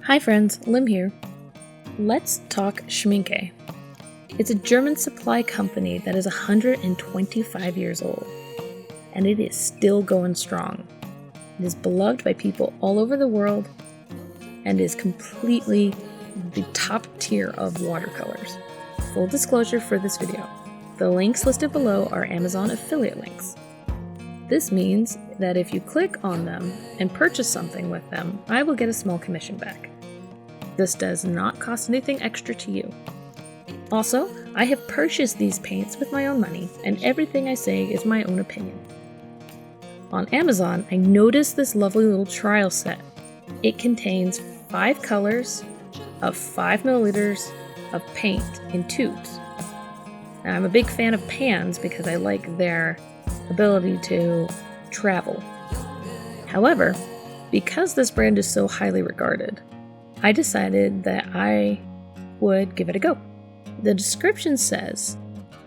Hi friends, Lim here. Let's talk Schmincke. It's a German supply company that is 125 years old, and it is still going strong. It is beloved by people all over the world, and is completely the top tier of watercolors. Full disclosure for this video, the links listed below are Amazon affiliate links. This means that if you click on them and purchase something with them, I will get a small commission back. This does not cost anything extra to you. Also, I have purchased these paints with my own money, and everything I say is my own opinion. On Amazon, I noticed this lovely little trial set. It contains 5 colors of 5 milliliters of paint in tubes. Now, I'm a big fan of pans because I like their ability to travel. However, because this brand is so highly regarded, I decided that I would give it a go. The description says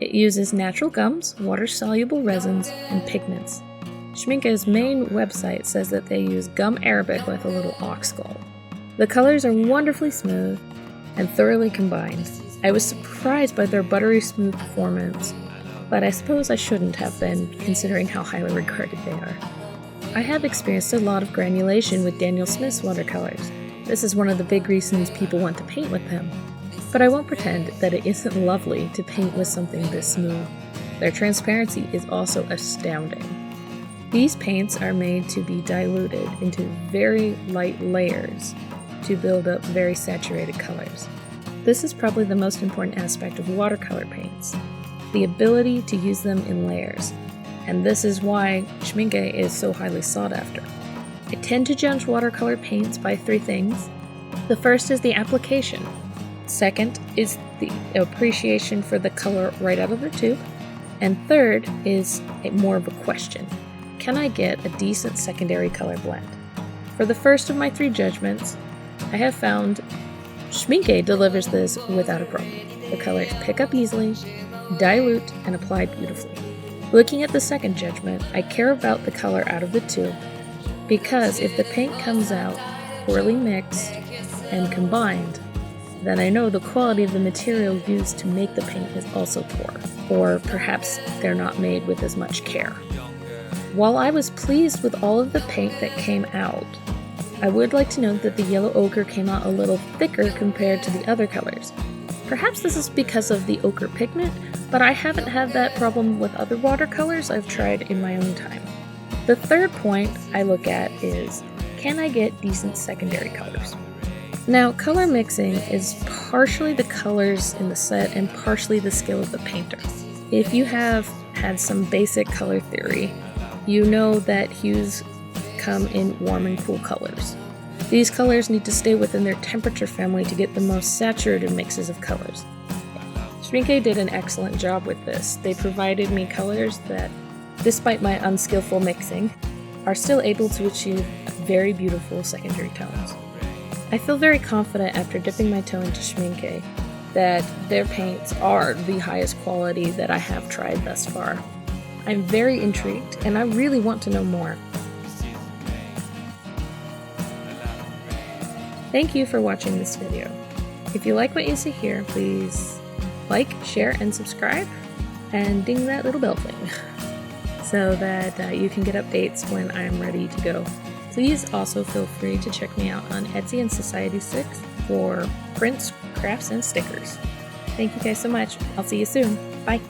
it uses natural gums, water-soluble resins, and pigments. Schmincke's main website says that they use gum arabic with a little ox gall. The colors are wonderfully smooth and thoroughly combined. I was surprised by their buttery smooth performance, but I suppose I shouldn't have been, considering how highly regarded they are. I have experienced a lot of granulation with Daniel Smith's watercolors. This is one of the big reasons people want to paint with him. But I won't pretend that it isn't lovely to paint with something this smooth. Their transparency is also astounding. These paints are made to be diluted into very light layers to build up very saturated colors. This is probably the most important aspect of watercolor paints, the ability to use them in layers. And this is why Schmincke is so highly sought after. I tend to judge watercolor paints by 3 things. The first is the application. Second is the appreciation for the color right out of the tube. And third is more of a question. Can I get a decent secondary color blend? For the first of my 3 judgments, I have found Schmincke delivers this without a problem. The colors pick up easily, dilute, and apply beautifully. Looking at the second judgment, I care about the color out of the tube, because if the paint comes out poorly mixed and combined, then I know the quality of the material used to make the paint is also poor, or perhaps they're not made with as much care. While I was pleased with all of the paint that came out, I would like to note that the yellow ochre came out a little thicker compared to the other colors. Perhaps this is because of the ochre pigment, but I haven't had that problem with other watercolors I've tried in my own time. The third point I look at is, can I get decent secondary colors? Now, color mixing is partially the colors in the set and partially the skill of the painter. If you have had some basic color theory, you know that hues come in warm and cool colors. These colors need to stay within their temperature family to get the most saturated mixes of colors. Schmincke did an excellent job with this. They provided me colors that, despite my unskillful mixing, are still able to achieve very beautiful secondary tones. I feel very confident after dipping my toe into Schmincke that their paints are the highest quality that I have tried thus far. I'm very intrigued, and I really want to know more. Thank you for watching this video. If you like what you see here, please like, share, and subscribe, and ding that little bell thing so that you can get updates when I'm ready to go. Please also feel free to check me out on Etsy and Society6 for prints, crafts, and stickers. Thank you guys so much. I'll see you soon. Bye.